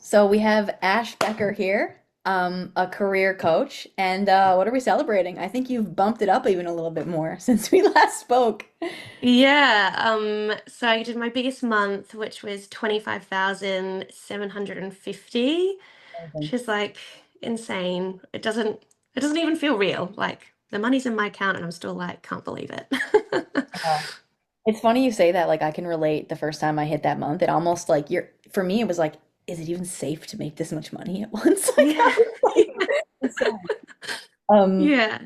So we have Ash Becker here, a career coach, and what are we celebrating? I think you've bumped it up even a little bit more since we last spoke. Yeah, so I did my biggest month, which was 25,750, which is like insane. It doesn't even feel real. Like the money's in my account and I'm still like, can't believe it. Oh. It's funny you say that. Like I can relate. The first time I hit that month, it almost like you're. For me, it was like, is it even safe to make this much money at once? Like I Yeah. was like, insane. Um, Yeah.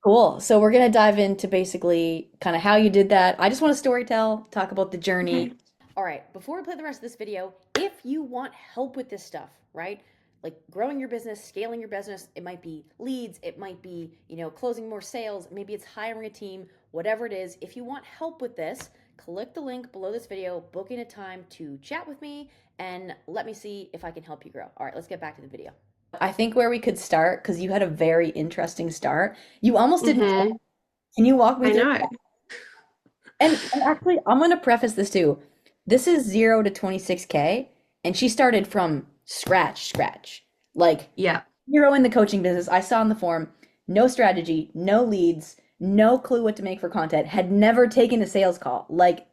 Cool. So we're gonna dive into basically kind of how you did that. I just want to story tell, talk about the journey. Okay. All right, before we play the rest of this video, if you want help with this stuff, right? Like growing your business, scaling your business, it might be leads, it might be, closing more sales, maybe it's hiring a team, whatever it is. If you want help with this, click the link below this video, book in a time to chat with me, and let me see if I can help you grow. All right, let's get back to the video. I think where we could start, because you had a very interesting start. You almost didn't. Mm-hmm. Can you walk me I through? know. And actually, I'm going to preface this too. This is 0 to 26K, and she started from scratch. Like Yeah. zero in the coaching business. I saw in the form, no strategy, no leads, no clue what to make for content, had never taken a sales call, like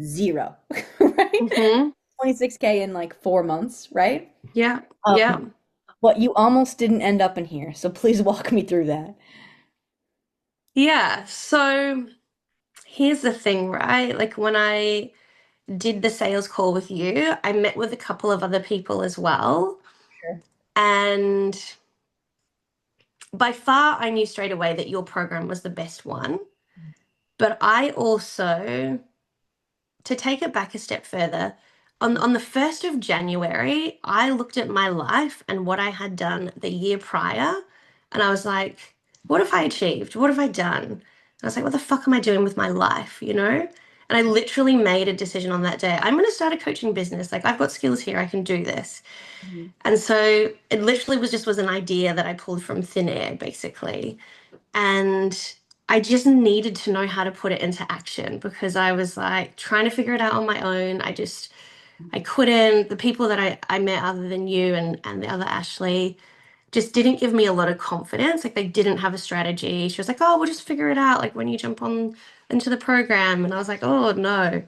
zero, right? Mm-hmm. 26K in like 4 months, right? Yeah. Yeah. Um, but you almost didn't end up in here. So please walk me through that. Yeah. So here's the thing, right? Like when I did the sales call with you, I met with a couple of other people as well. Sure. And by far, I knew straight away that your program was the best one. But I also, to take it back a step further, on the 1st of January, I looked at my life and what I had done the year prior. And I was like, what have I achieved? What have I done? And I was like, what the fuck am I doing with my life? And I literally made a decision on that day. I'm going to start a coaching business. Like, I've got skills here. I can do this. Mhm. And so it literally was an idea that I pulled from thin air, basically. And I just needed to know how to put it into action because I was like trying to figure it out on my own. I couldn't. The people that I met other than you and the other Ashley just didn't give me a lot of confidence. Like they didn't have a strategy. She was like, oh, we'll just figure it out. Like when you jump on into the program. And I was like, oh no.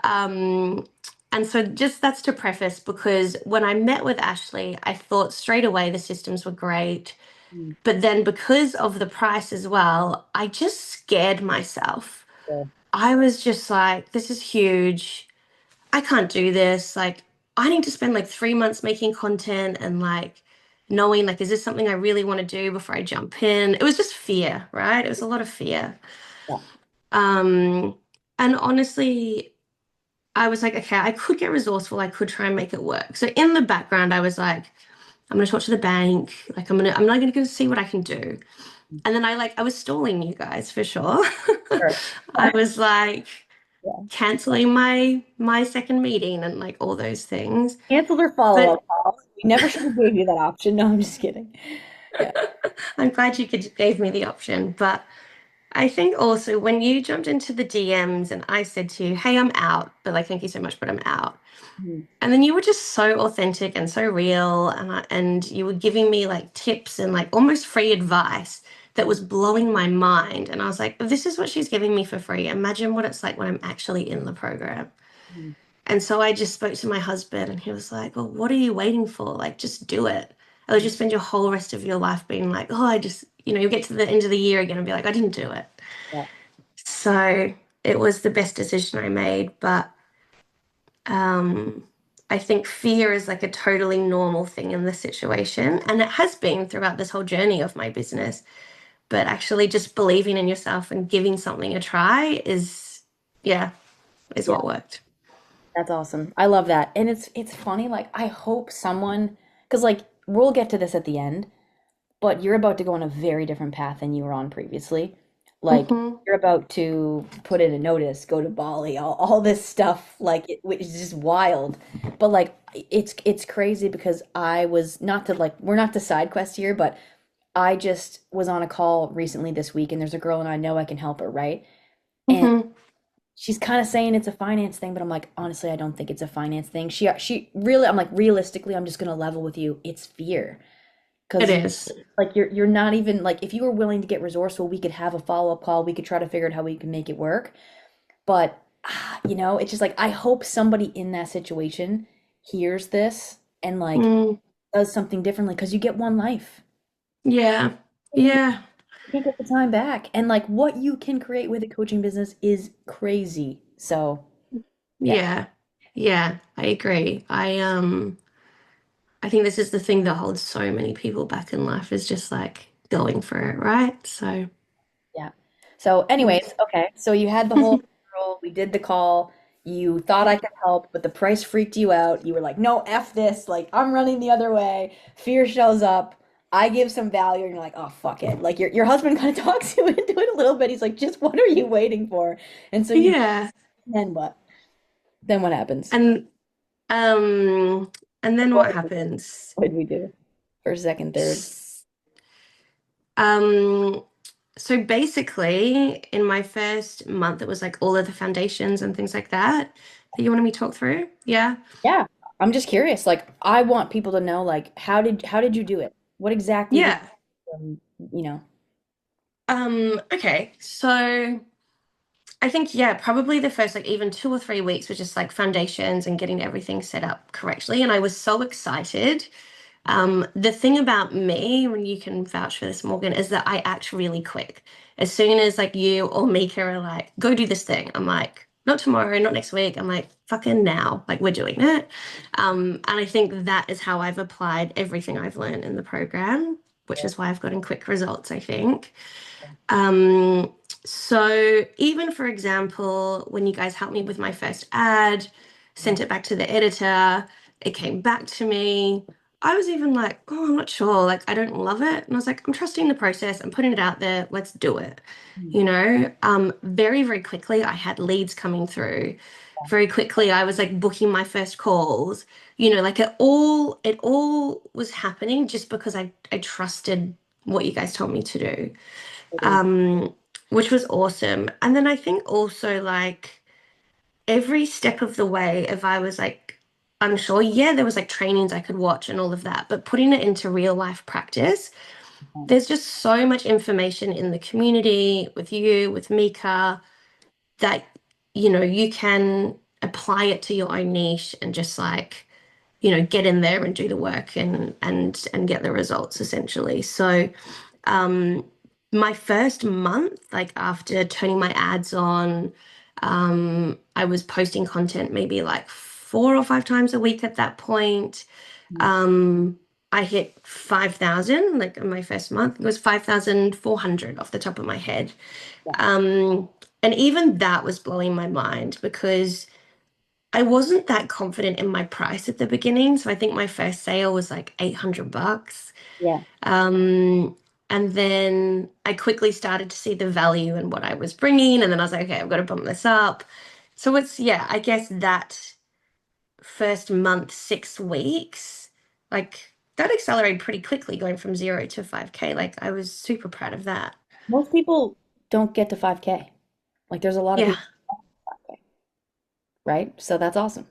Um, and so just that's to preface because when I met with Ashley, I thought straight away the systems were great. Mhm. But then because of the price as well, I just scared myself. Sure. I was just like, this is huge. I can't do this. Like, I need to spend like 3 months making content and like knowing like, is this something I really want to do before I jump in? It was just fear, right? It was a lot of fear. Yeah. Um, and honestly, I was like, okay, I could get resourceful. I could try and make it work. So in the background, I was like, I'm gonna talk to the bank. Like I'm not gonna go see what I can do. And then I was stalling you guys for sure. Sure. I was like Yeah. canceling my second meeting and like all those things. Canceled or But follow-up calls. We never should have gave you that option. No, I'm just kidding. Yeah. I'm glad you gave me the option. But I think also when you jumped into the DMs and I said to you, "Hey, I'm out," but like, thank you so much, but I'm out. Mhm. And then you were just so authentic and so real, and you were giving me like tips and like almost free advice that was blowing my mind. And I was like, this is what she's giving me for free. Imagine what it's like when I'm actually in the program. Mhm. And so I just spoke to my husband, and he was like, "Well, what are you waiting for? Like, just do it. Or just spend your whole rest of your life being like, oh, you get to the end of the year again and be like, I didn't do it." Yeah. So it was the best decision I made, but um, I think fear is like a totally normal thing in this situation. And it has been throughout this whole journey of my business. But actually, just believing in yourself and giving something a try yeah, is Yeah. what worked. That's awesome. I love that. And it's funny, like I hope someone, because like we'll get to this at the end, but you're about to go on a very different path than you were on previously. Like Hmm. you're about to put in a notice, go to Bali, all this stuff, like which is just wild. But like it's crazy because I was not to like we're not to side quest here, but I just was on a call recently this week and there's a girl and I know I can help her, right? And Hmm. she's kind of saying it's a finance thing, but I'm like, honestly, I don't think it's a finance thing. She really, I'm like, realistically, I'm just gonna level with you. It's fear. It Because is. like you're not even like if you were willing to get resourceful, we could have a follow-up call. We could try to figure out how we can make it work. But it's just like I hope somebody in that situation hears this and like Mm, does something differently because you get one life. yeah. You Yeah. can't get the time back. And like what you can create with a coaching business is crazy. So yeah. Yeah. Yeah. I agree. I think this is the thing that holds so many people back in life is just like going for it, right? So, Yeah. So, mm. anyways, okay. So you had the whole role. We did the call. You thought I could help, but the price freaked you out. You were like, "No, F this. Like, I'm running the other way." Fear shows up. I give some value, and you're like, "Oh, fuck it." Like your husband kind of talks you into it a little bit. He's like, "Just what are you waiting for?" And so you Yeah. then what? Then what happens? And um and then What what happens? did we do? First, second, third. S- Um so basically in my first month it was like all of the foundations and things like that that you wanted me to talk through. Yeah. Yeah. I'm just curious. Like, I want people to know, like, how did you do it? What exactly did Yeah. um, you know? Okay. So I think, yeah, probably the first like even 2 or 3 weeks was just like foundations and getting everything set up correctly. And I was so excited. The thing about me, when you can vouch for this, Morgan, is that I act really quick. As soon as like you or Mika are like, go do this thing, I'm like, not tomorrow, not next week. I'm like, fucking now, like we're doing it. And I think that is how I've applied everything I've learned in the program, which is why I've gotten quick results, I think. Um, so even for example, when you guys helped me with my first ad, Yeah. sent it back to the editor, it came back to me. I was even like, oh, I'm not sure. Like, I don't love it. And I was like, I'm trusting the process. I'm putting it out there. Let's do it. Mm. Very, very quickly, I had leads coming through. Very quickly, I was like booking my first calls. Like it all was happening just because I trusted what you guys told me to do, Totally. um, which was awesome. And then I think also like every step of the way, if I was like unsure, yeah, there was like trainings I could watch and all of that, but putting it into real life practice, there's just so much information in the community with you, with Mika, that you can apply it to your own niche and just like get in there and do the work and get the results essentially. So um, my first month, like after turning my ads on, I was posting content maybe like 4 or 5 times a week at that point. Mm. Um, I hit 5,000, like in my first month. It was 5,400 off the top of my head. Yeah. Um, and even that was blowing my mind because I wasn't that confident in my price at the beginning. So I think my first sale was like 800 bucks. Yeah. Um, and then I quickly started to see the value in what I was bringing. And then I was like, okay, I've got to bump this up. So yeah, I guess that first month, 6 weeks, like that accelerated pretty quickly going from 0 to 5K. Like I was super proud of that. Most people don't get to 5K. Like there's a lot of Yeah. people, 5K, right? So that's awesome.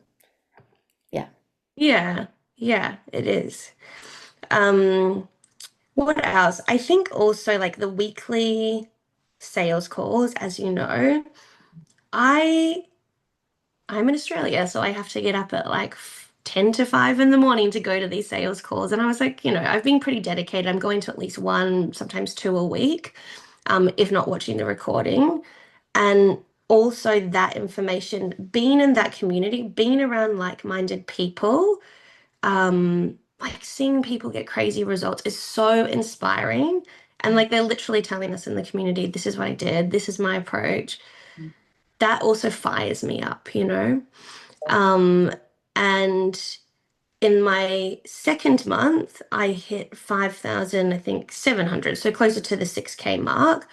Yeah. Yeah. Yeah, it is. Um, what else? I think also like the weekly sales calls, as you know, I I'm in Australia, so I have to get up at like 10 to 5 in the morning to go to these sales calls. And I was like, I've been pretty dedicated. I'm going to at least one, sometimes two a week, if not watching the recording. And also that information, being in that community, being around like-minded people, like seeing people get crazy results is so inspiring. And like they're literally telling us in the community, this is what I did, this is my approach. That also fires me up. Um, and in my second month, I hit 5,000, I think 700, so closer to the 6K mark.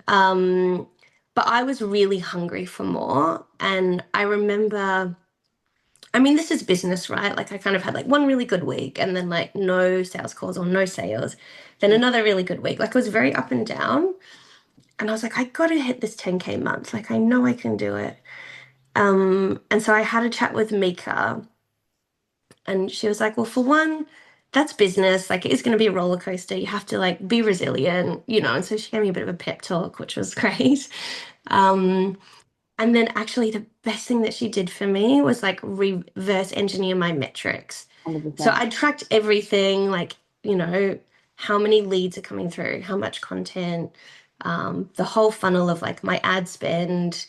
Um, but I was really hungry for more. And I remember, I mean, this is business, right? Like I kind of had like one really good week and then like no sales calls or no sales, then another really good week. Like it was very up and down. And I was like, I gotta hit this 10K month. Like, I know I can do it. And so I had a chat with Mika, and she was like, well, for one, that's business. Like, it is going to be a roller coaster. You have to like be resilient, you know. And so she gave me a bit of a pep talk, which was great. Um, and then actually, the best thing that she did for me was like reverse engineer my metrics. So 100%. I tracked everything, like, you know, how many leads are coming through, how much content, the whole funnel of like my ad spend,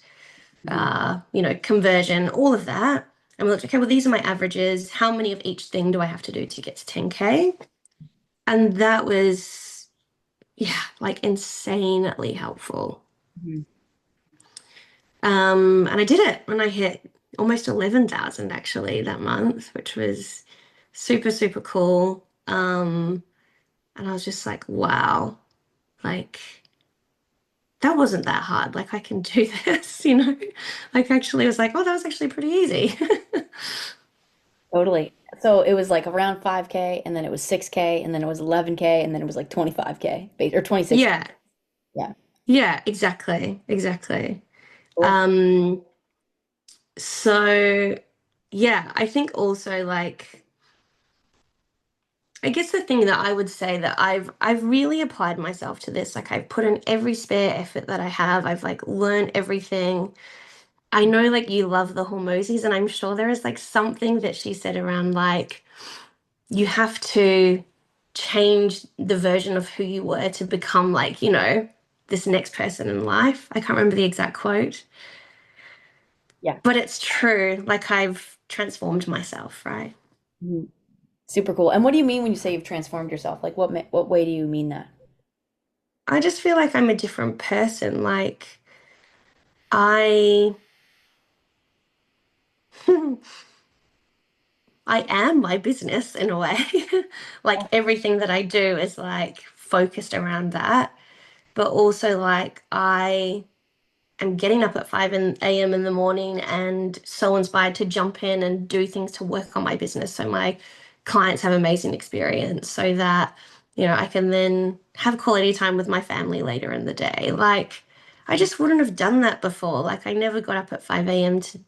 Mhm. you know, conversion, all of that. And we looked, okay, well, these are my averages. How many of each thing do I have to do to get to 10K? And that was, yeah, like insanely helpful. Mhm. And I did it when I hit almost 11,000 actually that month, which was super, super cool. And I was just like, wow, like that wasn't that hard. Like I can do this, you know? Like actually was like, oh, that was actually pretty easy. Totally. So it was like around 5K, and then it was 6K, and then it was 11K, and then it was like 25K or 26K. Yeah, Yeah. yeah, exactly, exactly. Cool. Um, so yeah, I think also like I guess the thing that I would say that I've really applied myself to this, like I've put in every spare effort that I have. I've like learned everything. I know like you love the Hormozis, and I'm sure there is like something that she said around like you have to change the version of who you were to become like, you know, this next person in life. I can't remember the exact quote, Yeah. but it's true. Like I've transformed myself, right? Mhm. Super cool. And what do you mean when you say you've transformed yourself? Like what way do you mean that? I just feel like I'm a different person. Like I I am my business in a way. Like everything that I do is like focused around that. But also like I'm getting up at 5 a.m. in the morning and so inspired to jump in and do things to work on my business so my clients have amazing experience so that, you know, I can then have quality time with my family later in the day. Like, I just wouldn't have done that before. Like, I never got up at 5 a.m. to,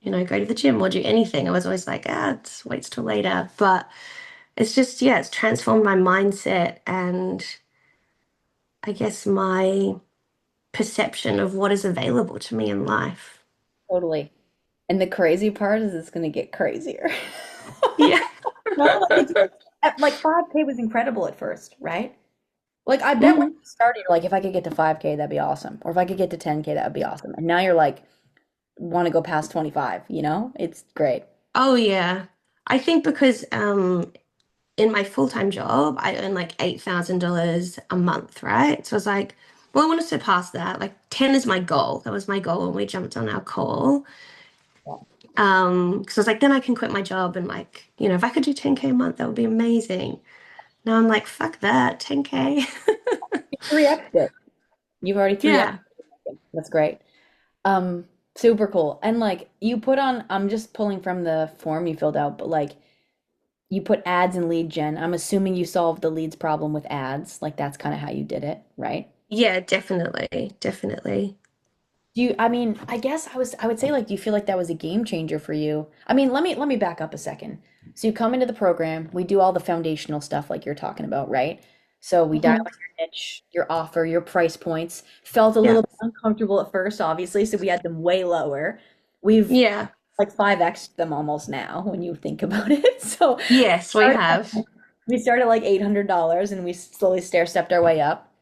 you know, go to the gym or do anything. I was always like, it waits till later. But it's just, yeah, it's transformed my mindset and I guess my perception of what is available to me in life. Totally. And the crazy part is it's going to get crazier. Yeah. No, like 5K was incredible at first, right? Like I bet when Mhm. you started, you're like, if I could get to 5K, that'd be awesome. Or if I could get to 10K, that would be awesome. And now you're like, want to go past 25, you know? It's great. Oh yeah. I think because in my full-time job I earn like $8,000 a month, right? So I was like, well, I want to surpass that. Like 10 is my goal. That was my goal when we jumped on our call. Yeah. Because I was like, then I can quit my job and like, you know, if I could do 10K a month, that would be amazing. Now I'm like, fuck that, 10K. 3x it. You've already 3x. Yeah. That's great. Um, Super cool. And like you put on, I'm just pulling from the form you filled out, but like you put ads and lead gen. I'm assuming you solved the leads problem with ads. Like that's kind of how you did it, right? Yeah, definitely. Definitely. Do you, I mean, I guess I would say like, do you feel like that was a game changer for you? I mean, let me back up a second. So you come into the program, we do all the foundational stuff like you're talking about, right? So we dial Mhm. in your niche, your offer, your price points. Felt a Yeah. little bit uncomfortable at first, obviously, so we had them way lower. We've Yeah. like 5x them almost now when you think about it. So Yes, we started, have. we started at like $800 and we slowly stair stepped our way up.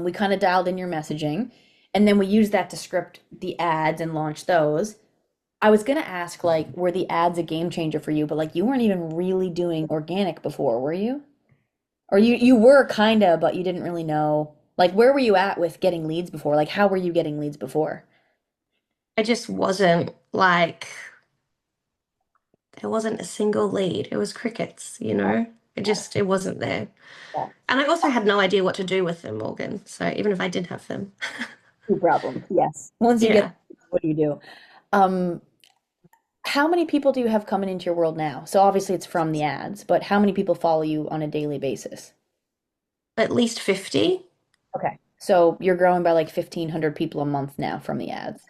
We kind of dialed in your messaging, and then we used that to script the ads and launch those. I was gonna ask, like, were the ads a game changer for you? But like, you weren't even really doing organic before, were you? Or you were kinda, but you didn't really know. Like, where were you at with getting leads before? Like, how were you getting leads before? I just wasn't like there wasn't a single lead. It was crickets, you know? It wasn't there. Yeah, And I also had no idea what to do with them, Morgan. So even if I did have them. two problems. Yes. Once you get, Yeah. what do you do? Um, how many people do you have coming into your world now? So obviously it's from the ads, but how many people follow you on a daily basis? At least 50. Okay. So you're growing by like 1,500 people a month now from the ads.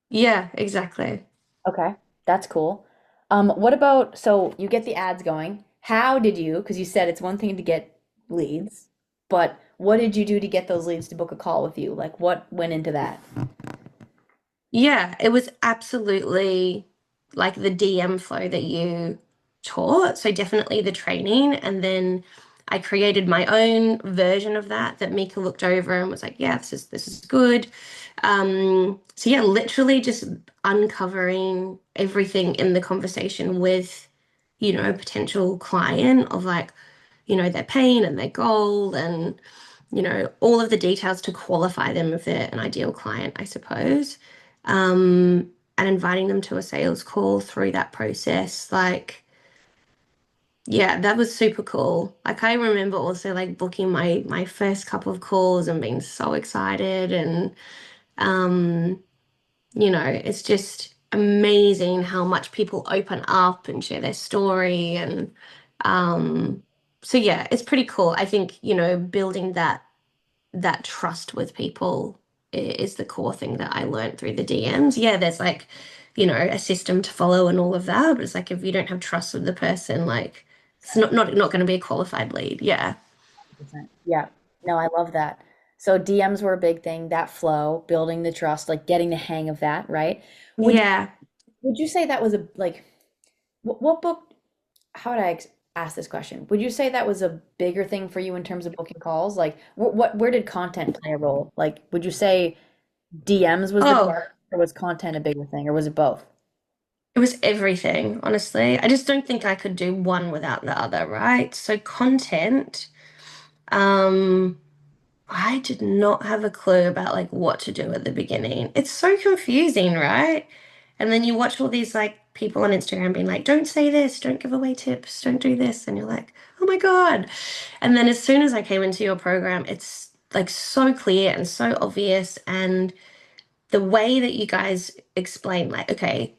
Yeah, exactly. Okay, that's cool. What about, so you get the ads going. How did you, because you said it's one thing to get leads, but what did you do to get those leads to book a call with you? Like what went into that? Yeah, it was absolutely like the DM flow that you taught. So definitely the training. And then I created my own version of that that Mika looked over and was like, yeah, this is good. So yeah, literally just uncovering everything in the conversation with, a potential client of like, their pain and their goal and, all of the details to qualify them if they're an ideal client, I suppose. And inviting them to a sales call through that process. Like, yeah, that was super cool. Like I remember also like booking my first couple of calls and being so excited and um, it's just amazing how much people open up and share their story and um so yeah, it's pretty cool. I think, building that trust with people is the core thing that I learned through the DMs. Yeah, there's like, a system to follow and all of that, but it's like if you don't have trust with the person, like it's not going to be a qualified lead. Yeah. 100%. Yeah. No, I love that. So DMs were a big thing, that flow, building the trust, like getting the hang of that, right? Would Yeah. would you say that was a like what book, how would I ask this question? Would you say that was a bigger thing for you in terms of booking calls? Like where did content play a role? Like would you say DMs was the Oh, part or was content a bigger thing or was it both? it was everything, honestly. I just don't think I could do one without the other, right? So content, um, I did not have a clue about like what to do at the beginning. It's so confusing, right? And then you watch all these like people on Instagram being like, don't say this, don't give away tips, don't do this. And you're like, oh my God. And then as soon as I came into your program, it's like so clear and so obvious. And the way that you guys explain, like, okay,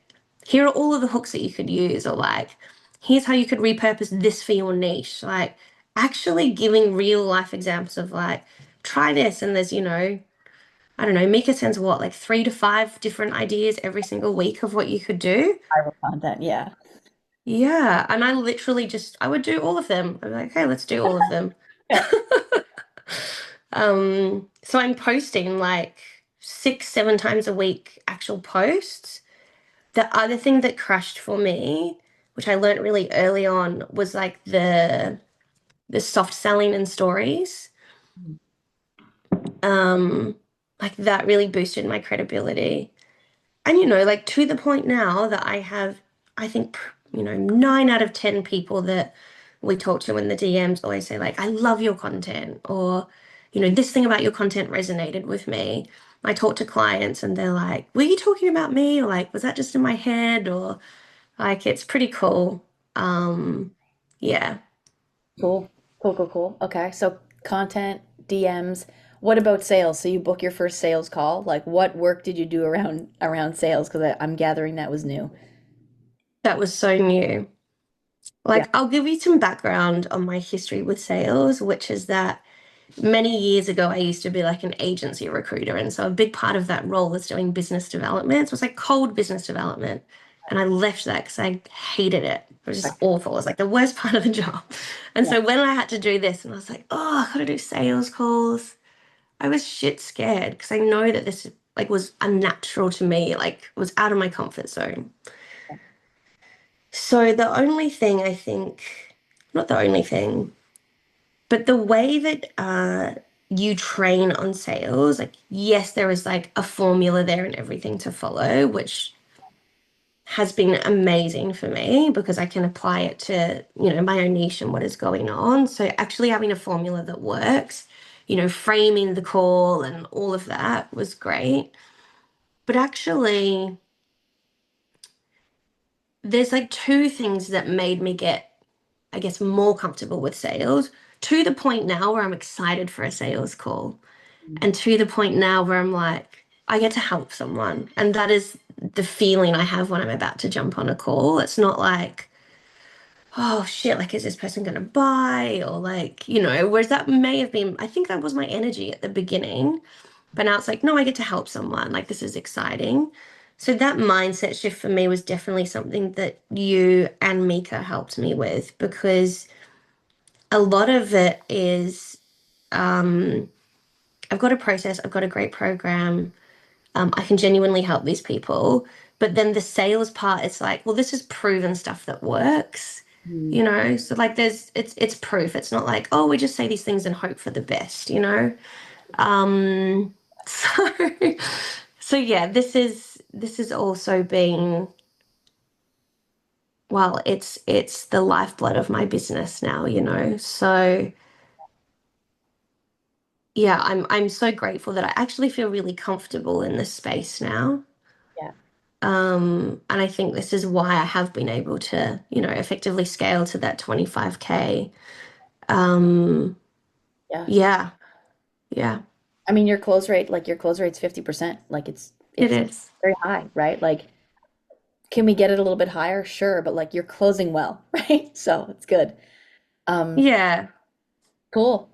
here are all of the hooks that you could use, or like, here's how you could repurpose this for your niche. Like, actually giving real life examples of like, try this, and there's, I don't know, Mika sends what, like 3 to 5 different ideas every single week of what you could do. Viral content, yeah. Yeah. And I literally just, I would do all of them. I'd be like, okay, let's do all of them. Yeah. So I'm posting like 6, 7 times a week actual posts. The other thing that crashed for me, which I learned really early on, was like the soft selling and stories. Um, like that really boosted my credibility. And like to the point now that I have, I think, 9 out of 10 people that we talk to in the DMs always say like, I love your content, or, this thing about your content resonated with me. I talk to clients and they're like, were you talking about me? Or like, was that just in my head? Or like, it's pretty cool. Um, yeah. Cool. Cool, cool, cool. Okay. So content, DMs. What about sales? So you book your first sales call. Like what work did you do around sales? Because I'm gathering that was new. That was so new. Yeah. Like, I'll give you some background on my history with sales, which is that many years ago, I used to be like an agency recruiter. And so a big part of that role was doing business development. So it was like cold business development. And I left that because I hated it. It was just Okay. awful. It was like the worst part of the job. And Yeah. so when I had to do this, and I was like, oh, I gotta do sales calls, I was shit scared because I know that this like was unnatural to me, like it was out of my comfort zone. So the only thing I think, not the only thing, but the way that you train on sales, like, yes, there is like a formula there and everything to follow, which has been amazing for me because I can apply it to, my own niche and what is going on. So actually having a formula that works, framing the call and all of that was great. But actually, there's like two things that made me get, I guess, more comfortable with sales to the point now where I'm excited for a sales call. And to the point now where I'm like, I get to help someone. And that is the feeling I have when I'm about to jump on a call. It's not like, oh shit, like, is this person going to buy? Or like, whereas that may have been, I think that was my energy at the beginning. But now it's like, no, I get to help someone. Like, this is exciting. So that mindset shift for me was definitely something that you and Mika helped me with, because a lot of it is, um, I've got a process, I've got a great program, I can genuinely help these people. But then the sales part, it's like, well, this is proven stuff that works, Mm. So like it's proof. It's not like, oh, we just say these things and hope for the best. Um, so so yeah, this is also been, well, it's the lifeblood of my business now. So yeah, I'm so grateful that I actually feel really comfortable in this space now. Yeah. And I think this is why I have been able to, effectively scale to that 25K. Um, Yeah. yeah, yeah, I mean, your close rate's 50%. Like it it's is. very high, right? Like, can we get it a little bit higher? Sure, but like you're closing well, right? So it's good. Um, Yeah. cool.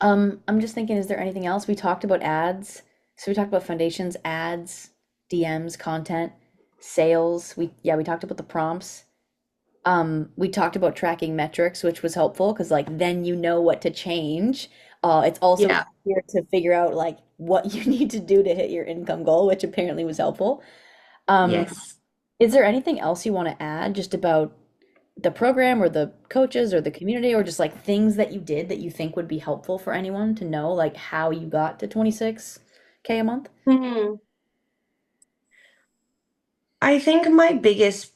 I'm just thinking, is there anything else? We talked about ads. So we talked about foundations, ads, DMs, content, sales. We talked about the prompts. We talked about tracking metrics, which was helpful because like then you know what to change. It's also Yeah. easier to figure out like what you need to do to hit your income goal, which apparently was helpful. Um, Yes. is there anything else you want to add just about the program or the coaches or the community or just like things that you did that you think would be helpful for anyone to know, like how you got to 26K a month? Hmm. I think my biggest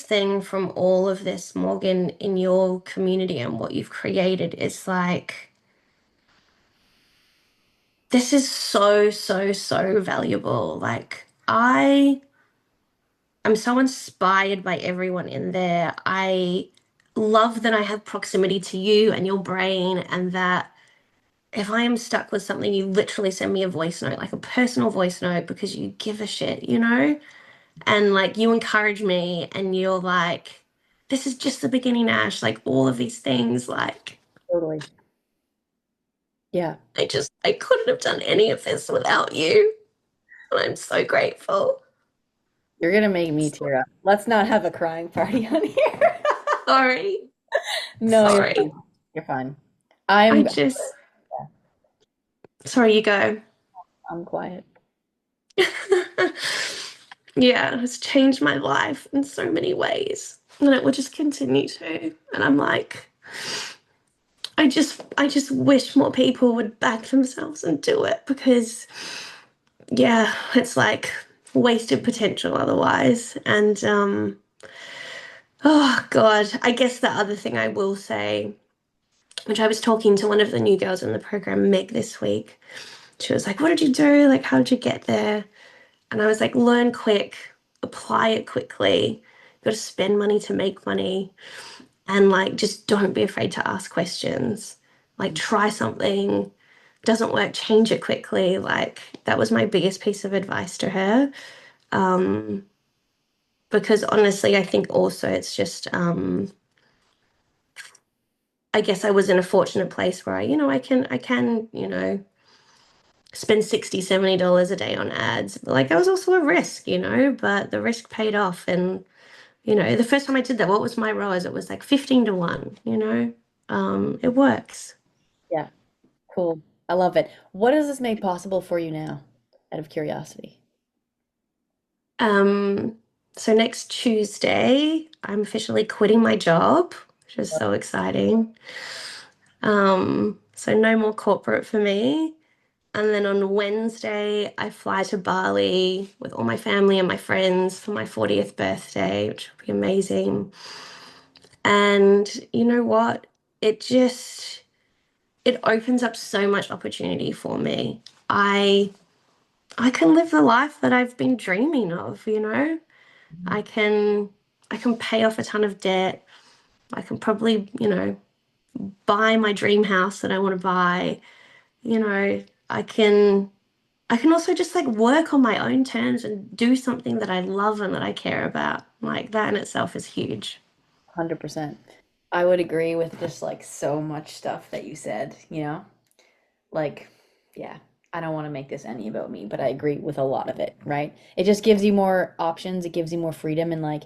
thing from all of this, Morgan, in your community and what you've created is like, this is so, so, so valuable. Like, I'm so inspired by everyone in there. I love that I have proximity to you and your brain, and that if I am stuck with something, you literally send me a voice note, like a personal voice note, because you give a shit. And like, you encourage me, and you're like, this is just the beginning, Ash. Like, all of these things, like, Totally. Yeah. I couldn't have done any of this without you. And I'm so grateful. You're gonna make me tear up. Let's not have a crying party on here. Sorry. No, you're Sorry. fine. You're fine. I I'm just, sorry, you go. I'm quiet. Yeah, it's changed my life in so many ways. And it will just continue to. And I'm like, I just wish more people would back themselves and do it, because yeah, it's like wasted potential otherwise. And oh God, I guess the other thing I will say, which I was talking to one of the new girls in the program, Meg, this week. She was like, what did you do? Like, how did you get there? And I was like, learn quick, apply it quickly. You got to spend money to make money. And like, just don't be afraid to ask questions. Like, try something, doesn't work, change it quickly. Like, that was my biggest piece of advice to her. Um, because honestly, I think also it's just, I guess I was in a fortunate place where I can spend 60, $70 a day on ads. Like, that was also a risk, but the risk paid off. And the first time I did that, what was my ROAS? It was like 15 to 1. It works. Yeah, cool. I love it. What does this make possible for you now, out of curiosity? Um, so next Tuesday, I'm officially quitting my job, which is so exciting. So no more corporate for me. And then on Wednesday, I fly to Bali with all my family and my friends for my 40th birthday, which will be amazing. And you know what? It just it opens up so much opportunity for me. I I can live the life that I've been dreaming of. I can I can pay off a ton of debt. I can probably, buy my dream house that I want to buy. You know, I can also just like work on my own terms and do something that I love and that I care about. Like, that in itself is huge. 100%. I would agree with just like so much stuff that you said, you know? Like, yeah, I don't want to make this any about me, but I agree with a lot of it, right? It just gives you more options, it gives you more freedom, and like,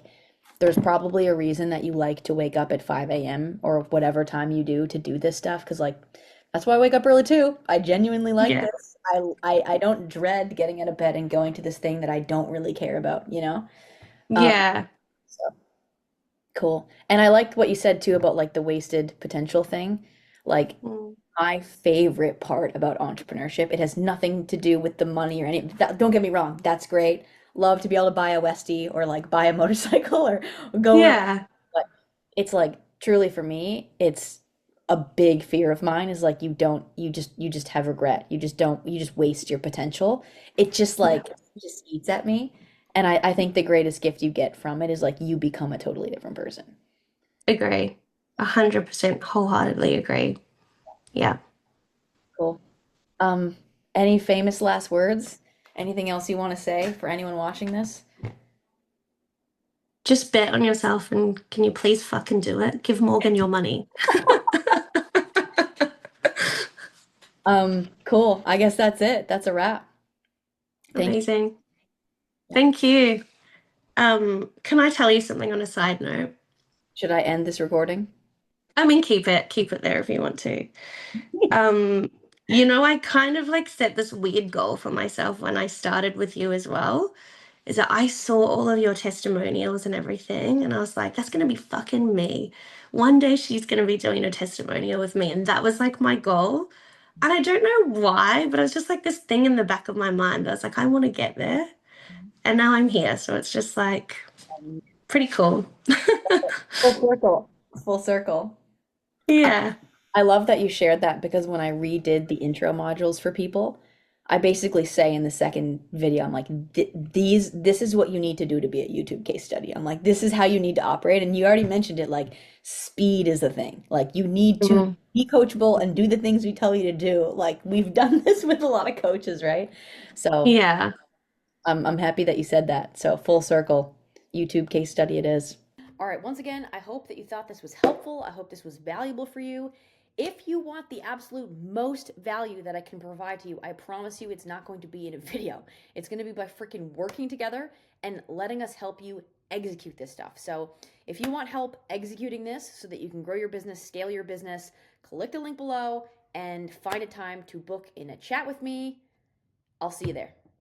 there's probably a reason that you like to wake up at 5 a.m. or whatever time you do to do this stuff, because like, that's why I wake up early too. I genuinely like Yeah. this. I don't dread getting out of bed and going to this thing that I don't really care about, you know? Um, Yeah. so cool. And I liked what you said too about like the wasted potential thing. Like, Mm. my favorite part about entrepreneurship. It has nothing to do with the money or any. Don't get me wrong, that's great. Love to be able to buy a Westie or like buy a motorcycle or go where. Yeah. But it's like truly for me, it's a big fear of mine is like you just have regret. You just don't you just waste your potential. It just Yeah. like just eats at me. And I think the greatest gift you get from it is like you become a totally different person. Agree. 100% wholeheartedly agree. Yeah. Cool. Um, any famous last words? Anything else you want to say for anyone watching this? Just bet on yourself and can you please fucking do it? Give Morgan your money. Cool. I guess that's it. That's a wrap. Thank you. Amazing. Yeah. Thank you. Can I tell you something on a side note? Should I end this recording? I mean, keep it there if you want to. I kind of like set this weird goal for myself when I started with you as well. Is that I saw all of your testimonials and everything, and I was like, that's gonna be fucking me. One day she's gonna be doing a testimonial with me, and that was like my goal. And I don't know why, but it was just like this thing in the back of my mind. I was like, I want to get there, and now I'm here. So it's just like pretty cool. Full circle. Full circle. Yeah. I love that you shared that because when I redid the intro modules for people, I basically say in the second video, I'm like, this is what you need to do to be a YouTube case study. I'm like, this is how you need to operate. And you already mentioned it, like speed is the thing. Like you need to Mhm. be coachable and do the things we tell you to do. Like we've done this with a lot of coaches, right? So Yeah. I'm happy that you said that. So full circle, YouTube case study it is. All right, once again, I hope that you thought this was helpful. I hope this was valuable for you. If you want the absolute most value that I can provide to you, I promise you it's not going to be in a video. It's going to be by freaking working together and letting us help you execute this stuff. So if you want help executing this so that you can grow your business, scale your business, click the link below and find a time to book in a chat with me. I'll see you there.